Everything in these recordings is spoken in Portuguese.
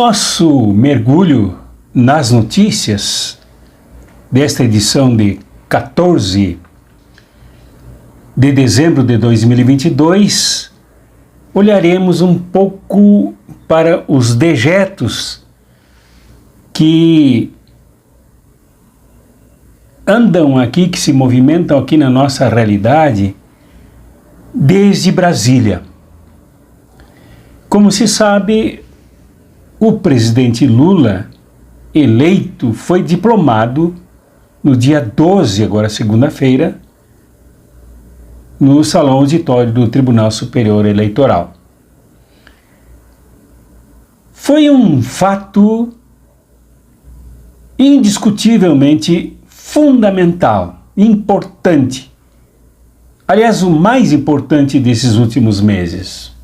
nosso mergulho nas notícias desta edição de 14 de dezembro de 2022, olharemos um pouco para os dejetos que andam aqui, que se movimentam aqui na nossa realidade desde Brasília. Como se sabe, o presidente Lula, eleito, foi diplomado no dia 12, agora segunda-feira, no Salão Auditório do Tribunal Superior Eleitoral. Foi um fato indiscutivelmente fundamental, importante. Aliás, o mais importante desses últimos meses.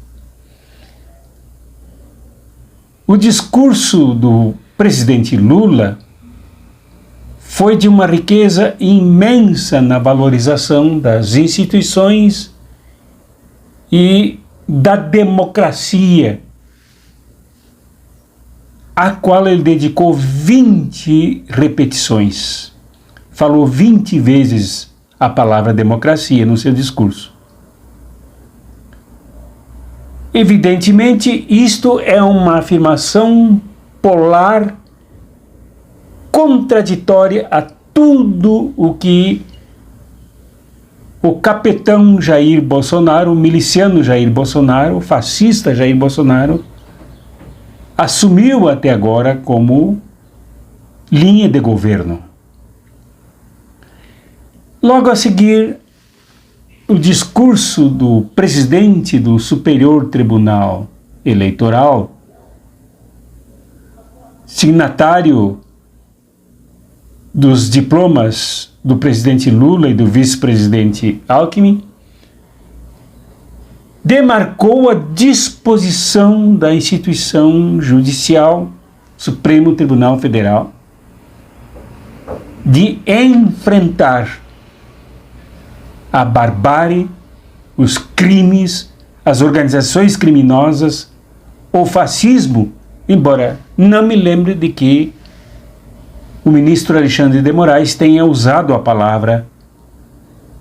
O discurso do presidente Lula foi de uma riqueza imensa na valorização das instituições e da democracia, a qual ele dedicou 20 repetições. Falou 20 vezes a palavra democracia no seu discurso. Evidentemente, isto é uma afirmação polar, contraditória a tudo o que o capitão Jair Bolsonaro, o miliciano Jair Bolsonaro, o fascista Jair Bolsonaro, assumiu até agora como linha de governo. Logo a seguir, o discurso do presidente do Superior Tribunal Eleitoral, signatário dos diplomas do presidente Lula e do vice-presidente Alckmin, demarcou a disposição da instituição judicial, Supremo Tribunal Federal, de enfrentar a barbárie, os crimes, as organizações criminosas, o fascismo, embora não me lembre de que o ministro Alexandre de Moraes tenha usado a palavra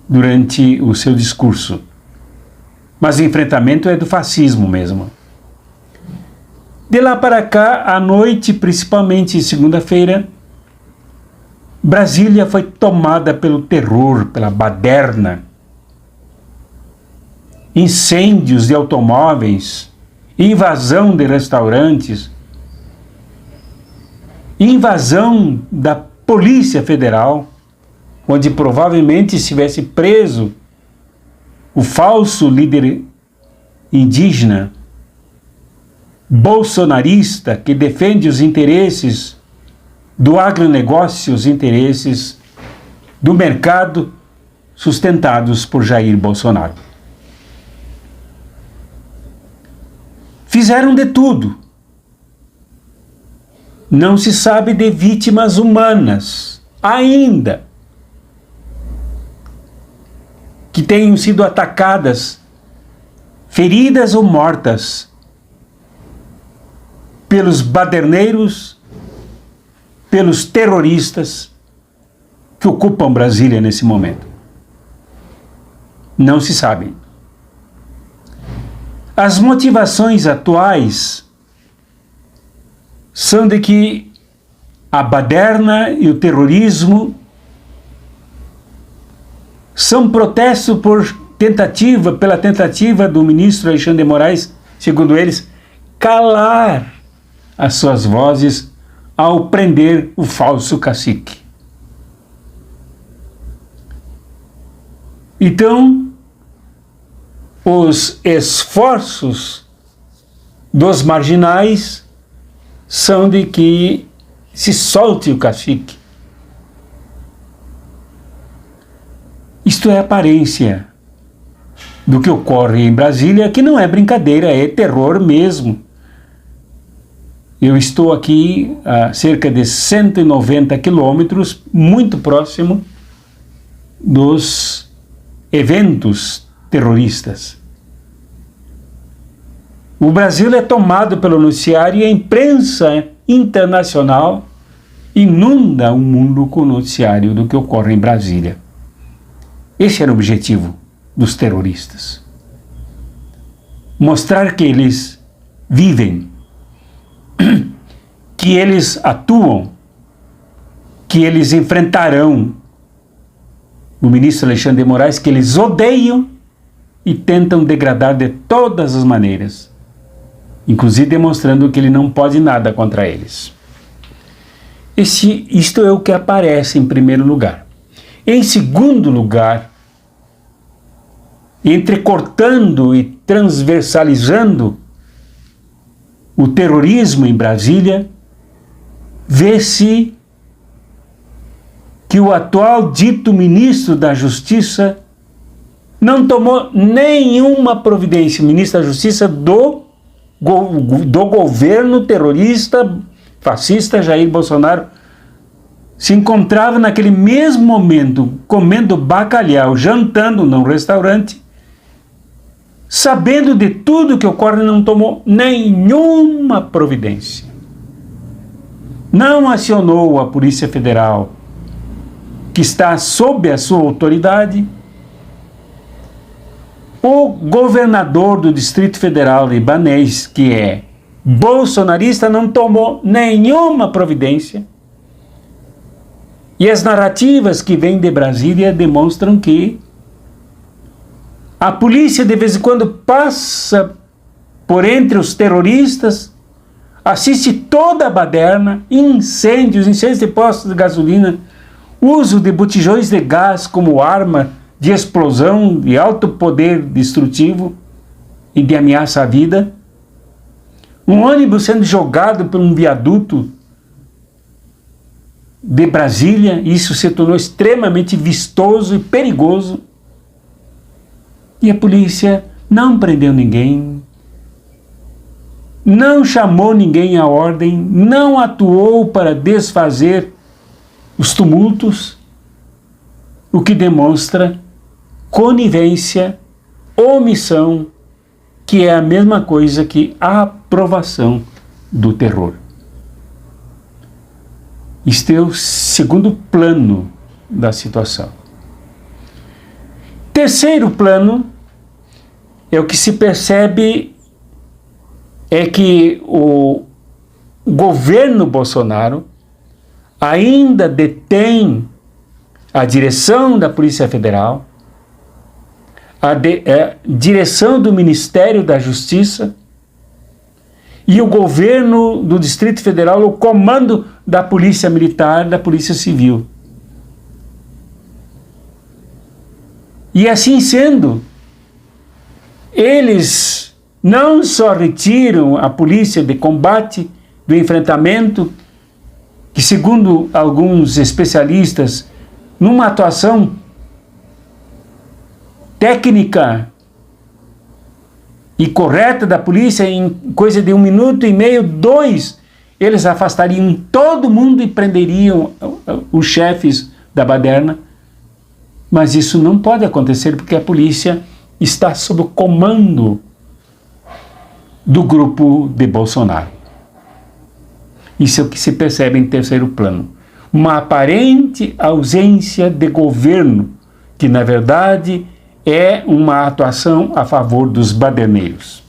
durante o seu discurso. Mas o enfrentamento é do fascismo mesmo. De lá para cá, à noite, principalmente segunda-feira, Brasília foi tomada pelo terror, pela baderna. Incêndios de automóveis, invasão de restaurantes, invasão da Polícia Federal, onde provavelmente estivesse preso o falso líder indígena, bolsonarista, que defende os interesses do agronegócio, os interesses do mercado, sustentados por Jair Bolsonaro. Fizeram de tudo. Não se sabe de vítimas humanas, ainda, que tenham sido atacadas, feridas ou mortas, pelos baderneiros, pelos terroristas que ocupam Brasília nesse momento. Não se sabe. As motivações atuais são de que a baderna e o terrorismo são protestos pela tentativa do ministro Alexandre de Moraes, segundo eles, calar as suas vozes ao prender o falso cacique. Então, os esforços dos marginais são de que se solte o cacique. Isto é a aparência do que ocorre em Brasília, que não é brincadeira, é terror mesmo. Eu estou aqui a cerca de 190 quilômetros, muito próximo dos eventos terroristas. O Brasil é tomado pelo noticiário e a imprensa internacional inunda o mundo com o noticiário do que ocorre em Brasília. Esse era o objetivo dos terroristas. Mostrar que eles vivem, que eles atuam, que eles enfrentarão o ministro Alexandre de Moraes, que eles odeiam e tentam degradar de todas as maneiras, inclusive demonstrando que ele não pode nada contra eles. Isto é o que aparece em primeiro lugar. Em segundo lugar, entrecortando e transversalizando o terrorismo em Brasília, vê-se que o atual dito ministro da Justiça não tomou nenhuma providência, ministro da Justiça do governo terrorista, fascista Jair Bolsonaro, se encontrava naquele mesmo momento comendo bacalhau, jantando num restaurante, sabendo de tudo que ocorre, não tomou nenhuma providência. Não acionou a Polícia Federal, que está sob a sua autoridade. O governador do Distrito Federal, Ibanez, que é bolsonarista, não tomou nenhuma providência. E as narrativas que vêm de Brasília demonstram que a polícia de vez em quando passa por entre os terroristas, assiste toda a baderna, incêndios de postos de gasolina, uso de botijões de gás como arma de explosão de alto poder destrutivo e de ameaça à vida, um ônibus sendo jogado por um viaduto de Brasília, isso se tornou extremamente vistoso e perigoso, e a polícia não prendeu ninguém, não chamou ninguém à ordem, não atuou para desfazer os tumultos, o que demonstra conivência, omissão, que é a mesma coisa que a aprovação do terror. Este é o segundo plano da situação. Terceiro plano é o que se percebe é que o governo Bolsonaro ainda detém a direção da Polícia Federal, a direção do Ministério da Justiça e o governo do Distrito Federal, o comando da Polícia Militar, da Polícia Civil. E assim sendo, eles não só retiram a polícia de combate, do enfrentamento, que segundo alguns especialistas, numa atuação técnica e correta da polícia, em coisa de 1 minuto e meio, 2, eles afastariam todo mundo e prenderiam os chefes da baderna. Mas isso não pode acontecer porque a polícia está sob o comando do grupo de Bolsonaro. Isso é o que se percebe em terceiro plano. Uma aparente ausência de governo, que na verdade é uma atuação a favor dos baderneiros.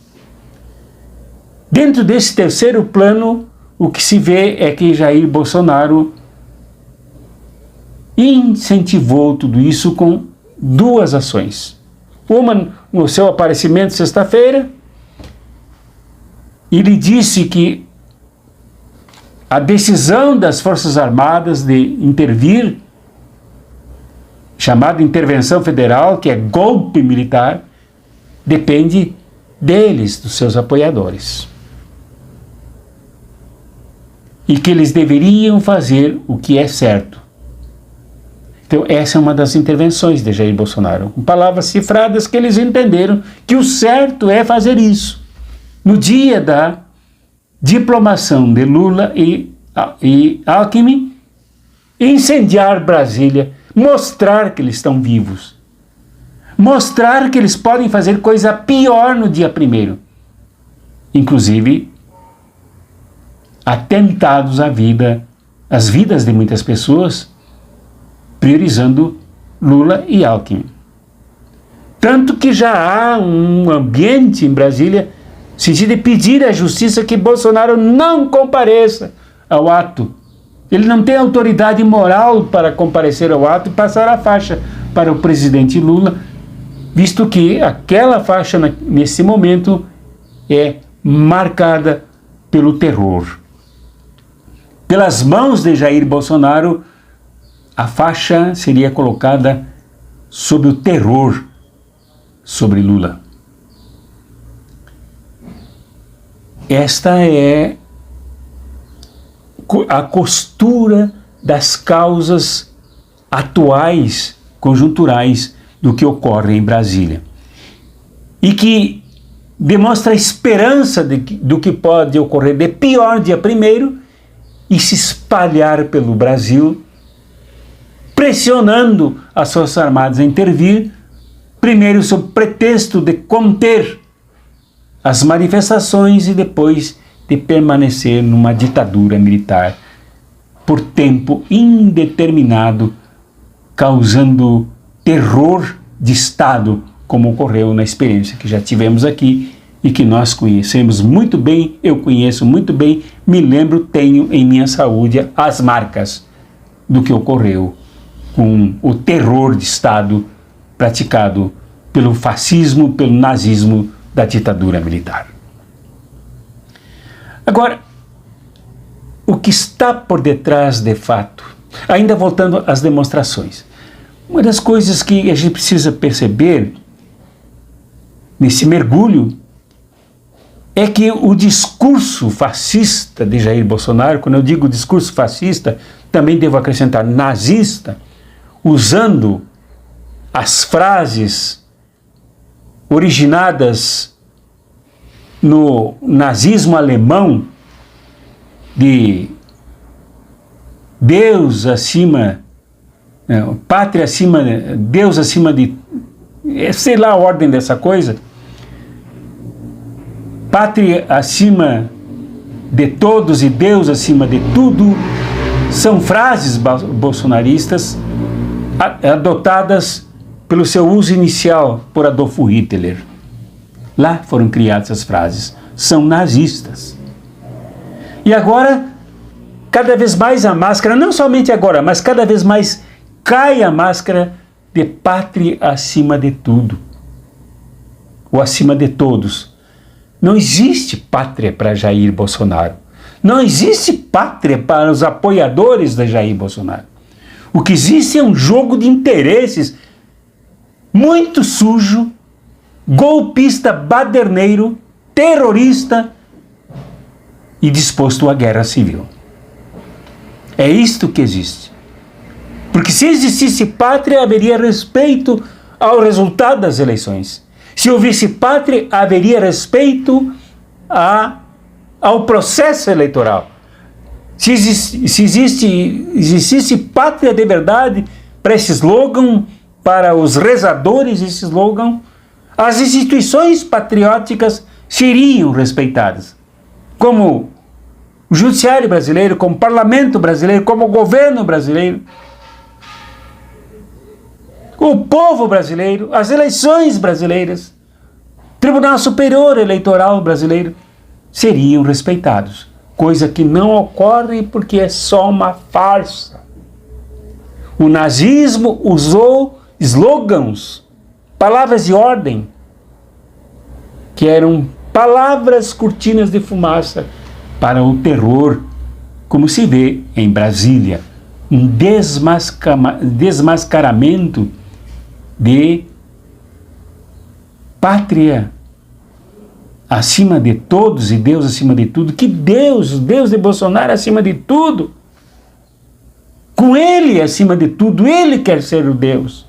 Dentro desse terceiro plano, o que se vê é que Jair Bolsonaro incentivou tudo isso com 2 ações. Uma, no seu aparecimento sexta-feira, ele disse que a decisão das Forças Armadas de intervir, chamada intervenção federal, que é golpe militar, depende deles, dos seus apoiadores. E que eles deveriam fazer o que é certo. Então, essa é uma das intervenções de Jair Bolsonaro, com palavras cifradas que eles entenderam que o certo é fazer isso. No dia da diplomação de Lula e Alckmin, incendiar Brasília, mostrar que eles estão vivos, mostrar que eles podem fazer coisa pior no dia 1º. inclusive atentados às vidas de muitas pessoas, priorizando Lula e Alckmin. Tanto que já há um ambiente em Brasília no sentido de pedir à justiça que Bolsonaro não compareça ao ato. Ele não tem autoridade moral para comparecer ao ato e passar a faixa para o presidente Lula, visto que aquela faixa, nesse momento, é marcada pelo terror. Pelas mãos de Jair Bolsonaro, a faixa seria colocada sob o terror sobre Lula. Esta é a costura das causas atuais, conjunturais, do que ocorre em Brasília. E que demonstra a esperança do que pode ocorrer de pior dia 1º e se espalhar pelo Brasil, pressionando as Forças Armadas a intervir, primeiro sob pretexto de conter as manifestações e depois de permanecer numa ditadura militar por tempo indeterminado, causando terror de Estado, como ocorreu na experiência que já tivemos aqui e que nós conhecemos muito bem, eu conheço muito bem, me lembro, tenho em minha saúde as marcas do que ocorreu com o terror de Estado praticado pelo fascismo, pelo nazismo da ditadura militar. Agora, o que está por detrás de fato, ainda voltando às demonstrações, uma das coisas que a gente precisa perceber nesse mergulho é que o discurso fascista de Jair Bolsonaro, quando eu digo discurso fascista, também devo acrescentar nazista, usando as frases originadas no nazismo alemão de Deus acima, pátria acima, Deus acima de, sei lá a ordem dessa coisa, pátria acima de todos e Deus acima de tudo, são frases bolsonaristas adotadas pelo seu uso inicial por Adolf Hitler. Lá foram criadas essas frases, são nazistas. E agora, cada vez mais a máscara, não somente agora, mas cada vez mais cai a máscara de pátria acima de tudo, ou acima de todos. Não existe pátria para Jair Bolsonaro. Não existe pátria para os apoiadores de Jair Bolsonaro. O que existe é um jogo de interesses muito sujo, golpista, baderneiro, terrorista e disposto à guerra civil. É isto que existe. Porque se existisse pátria, haveria respeito ao resultado das eleições. Se houvesse pátria, haveria respeito ao processo eleitoral. Se existisse pátria de verdade para esse slogan, para os rezadores desse slogan, as instituições patrióticas seriam respeitadas. Como o judiciário brasileiro, como o parlamento brasileiro, como o governo brasileiro, o povo brasileiro, as eleições brasileiras, Tribunal Superior Eleitoral brasileiro, seriam respeitados. Coisa que não ocorre porque é só uma farsa. O nazismo usou slogans, palavras de ordem, que eram palavras cortinas de fumaça para o terror, como se vê em Brasília, um desmascaramento de pátria acima de todos e Deus acima de tudo, que Deus de Bolsonaro acima de tudo, com ele acima de tudo, ele quer ser o Deus,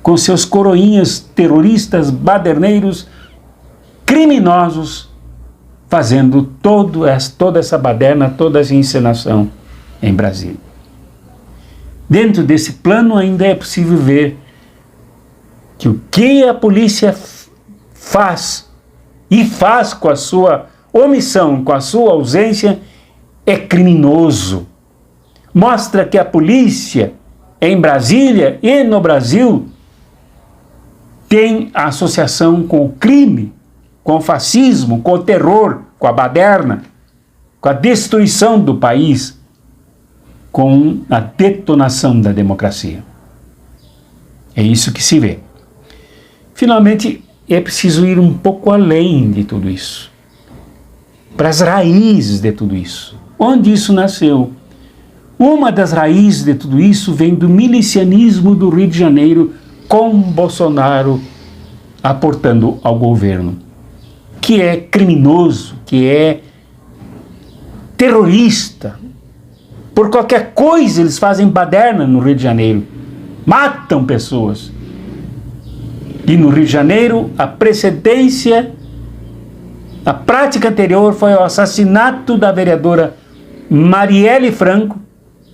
com seus coroinhas terroristas, baderneiros, criminosos, fazendo toda essa baderna, toda essa encenação em Brasília. Dentro desse plano ainda é possível ver que o que a polícia faz e faz com a sua omissão, com a sua ausência, é criminoso. Mostra que a polícia em Brasília e no Brasil tem associação com o crime, com o fascismo, com o terror, com a baderna, com a destruição do país, com a detonação da democracia. É isso que se vê. Finalmente, é preciso ir um pouco além de tudo isso, para as raízes de tudo isso. Onde isso nasceu? Uma das raízes de tudo isso vem do milicianismo do Rio de Janeiro, com Bolsonaro aportando ao governo, que é criminoso, que é terrorista. Por qualquer coisa eles fazem baderna no Rio de Janeiro, matam pessoas. E no Rio de Janeiro, a precedência, a prática anterior foi o assassinato da vereadora Marielle Franco,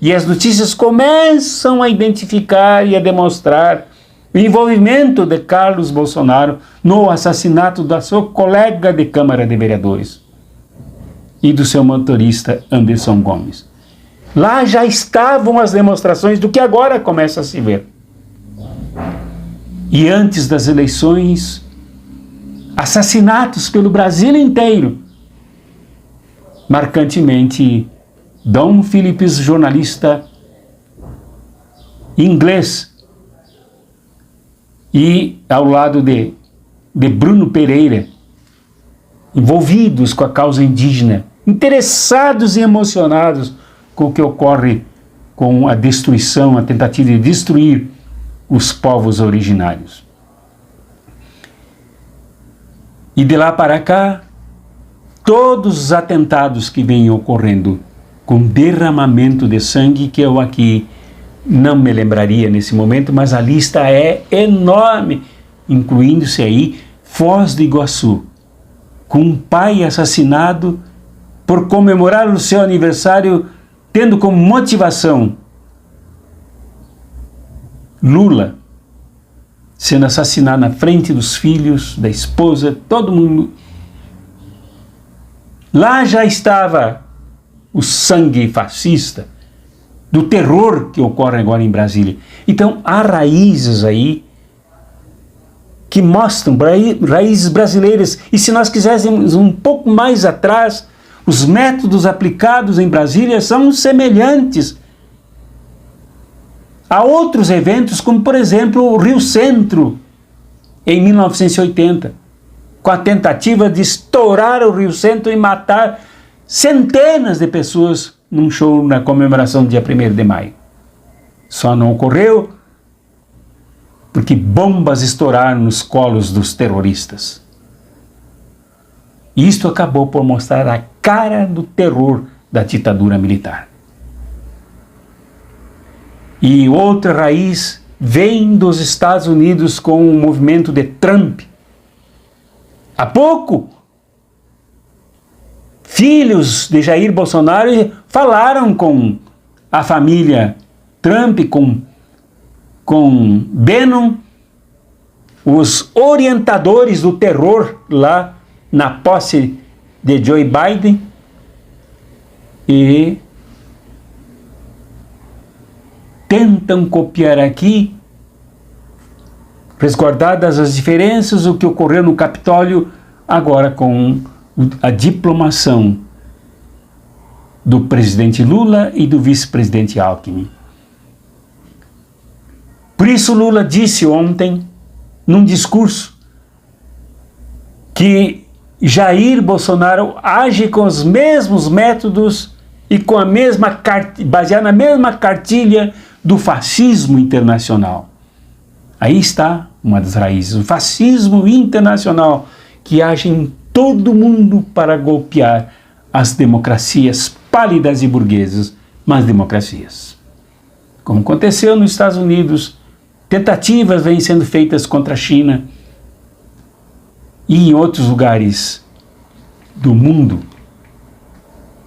e as notícias começam a identificar e a demonstrar o envolvimento de Carlos Bolsonaro no assassinato da sua colega de Câmara de Vereadores e do seu motorista Anderson Gomes. Lá já estavam as demonstrações do que agora começa a se ver. E antes das eleições, assassinatos pelo Brasil inteiro. Marcantemente, Dom Phillips, jornalista inglês, e ao lado de Bruno Pereira, envolvidos com a causa indígena, interessados e emocionados com o que ocorre com a destruição, a tentativa de destruir os povos originários. E de lá para cá, todos os atentados que vêm ocorrendo com derramamento de sangue, que eu aqui não me lembraria nesse momento, mas a lista é enorme, incluindo-se aí Foz do Iguaçu, com um pai assassinado por comemorar o seu aniversário, tendo como motivação Lula sendo assassinado na frente dos filhos, da esposa, todo mundo. Lá já estava o sangue fascista do terror que ocorre agora em Brasília. Então, há raízes aí que mostram, raízes brasileiras. E se nós quiséssemos um pouco mais atrás, os métodos aplicados em Brasília são semelhantes a outros eventos, como, por exemplo, o Rio Centro, em 1980, com a tentativa de estourar o Rio Centro e matar centenas de pessoas num show na comemoração do dia 1º de maio. Só não ocorreu porque bombas estouraram nos colos dos terroristas. Isto acabou por mostrar a cara do terror da ditadura militar. E outra raiz vem dos Estados Unidos com o movimento de Trump. Há pouco, filhos de Jair Bolsonaro falaram com a família Trump, com Bannon, os orientadores do terror lá na posse de Joe Biden, e tentam copiar aqui, resguardadas as diferenças, o que ocorreu no Capitólio, agora com a diplomação do presidente Lula e do vice-presidente Alckmin. Por isso Lula disse ontem, num discurso, que Jair Bolsonaro age com os mesmos métodos e com a mesma baseado na mesma cartilha do fascismo internacional. Aí está uma das raízes, o fascismo internacional, que age em todo mundo para golpear as democracias pálidas e burguesas, mas democracias. Como aconteceu nos Estados Unidos, tentativas vêm sendo feitas contra a China e em outros lugares do mundo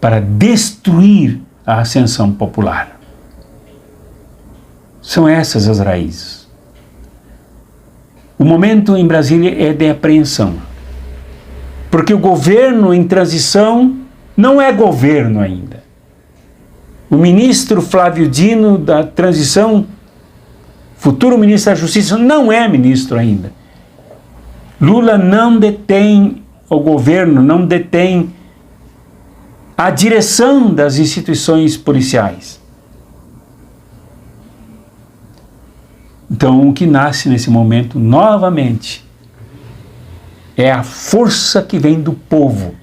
para destruir a ascensão popular. São essas as raízes. O momento em Brasília é de apreensão. Porque o governo em transição não é governo ainda. O ministro Flávio Dino da transição, futuro ministro da Justiça, não é ministro ainda. Lula não detém o governo, não detém a direção das instituições policiais. Então, o que nasce nesse momento, novamente, é a força que vem do povo.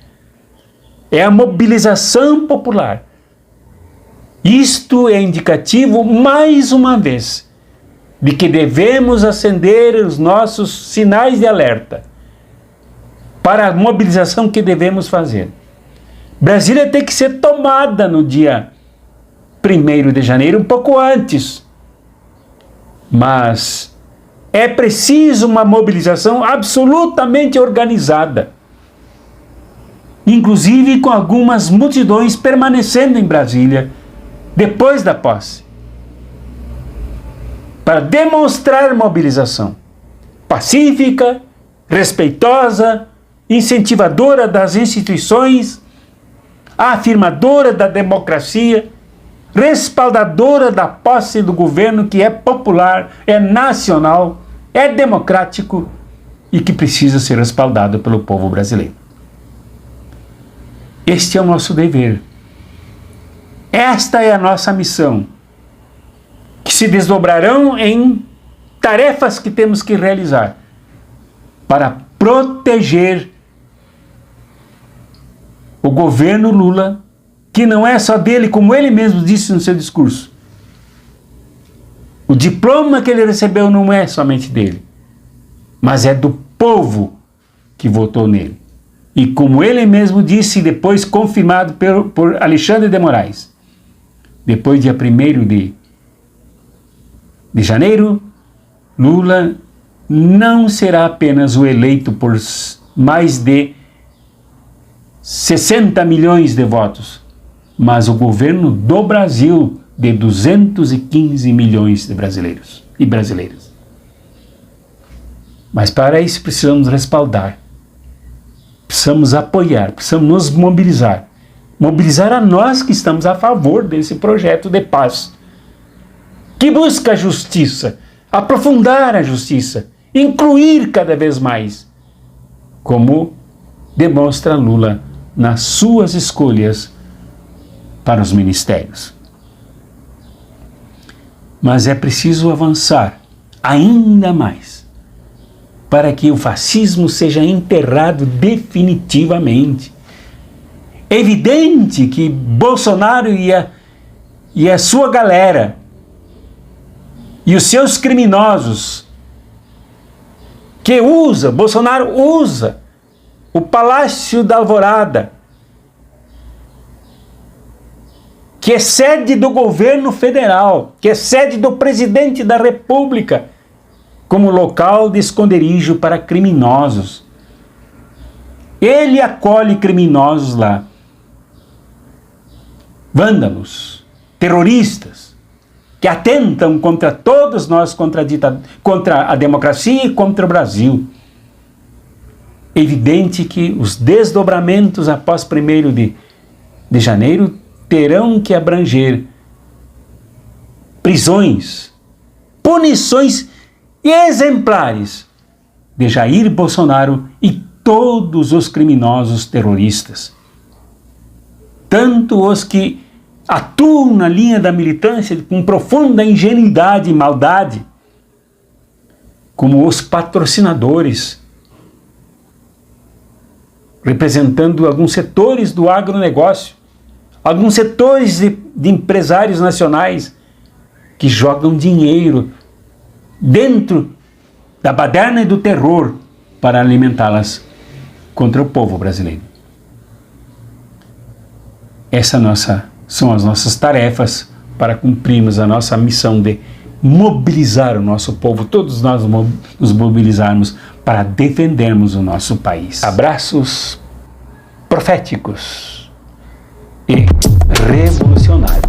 É a mobilização popular. Isto é indicativo, mais uma vez, de que devemos acender os nossos sinais de alerta para a mobilização que devemos fazer. Brasília tem que ser tomada no dia 1º de janeiro, um pouco antes. Mas é preciso uma mobilização absolutamente organizada, inclusive com algumas multidões permanecendo em Brasília depois da posse, para demonstrar mobilização pacífica, respeitosa, incentivadora das instituições, afirmadora da democracia, respaldadora da posse do governo que é popular, é nacional, é democrático e que precisa ser respaldado pelo povo brasileiro. Este é o nosso dever. Esta é a nossa missão, que se desdobrarão em tarefas que temos que realizar para proteger o governo Lula, que não é só dele, como ele mesmo disse no seu discurso. O diploma que ele recebeu não é somente dele, mas é do povo que votou nele. E como ele mesmo disse, depois confirmado por Alexandre de Moraes, depois dia 1º de janeiro, Lula não será apenas o eleito por mais de 60 milhões de votos, mas o governo do Brasil de 215 milhões de brasileiros e brasileiras. Mas para isso precisamos respaldar, precisamos apoiar, precisamos nos mobilizar. Mobilizar a nós que estamos a favor desse projeto de paz, que busca a justiça, aprofundar a justiça, incluir cada vez mais, como demonstra Lula nas suas escolhas para os ministérios. Mas é preciso avançar ainda mais para que o fascismo seja enterrado definitivamente. É evidente que Bolsonaro e a sua galera e os seus criminosos que Bolsonaro usa o Palácio da Alvorada, que é sede do governo federal, que é sede do presidente da República, como local de esconderijo para criminosos. Ele acolhe criminosos lá, vândalos, terroristas, que atentam contra todos nós, contra a democracia e contra o Brasil. É evidente que os desdobramentos após 1º de janeiro terão que abranger prisões, punições exemplares de Jair Bolsonaro e todos os criminosos terroristas. Tanto os que atuam na linha da militância com profunda ingenuidade e maldade, como os patrocinadores, representando alguns setores do agronegócio, alguns setores de empresários nacionais que jogam dinheiro dentro da baderna e do terror para alimentá-las contra o povo brasileiro. São as nossas tarefas para cumprirmos a nossa missão de mobilizar o nosso povo, todos nós nos mobilizarmos para defendermos o nosso país. Abraços proféticos e revolucionários.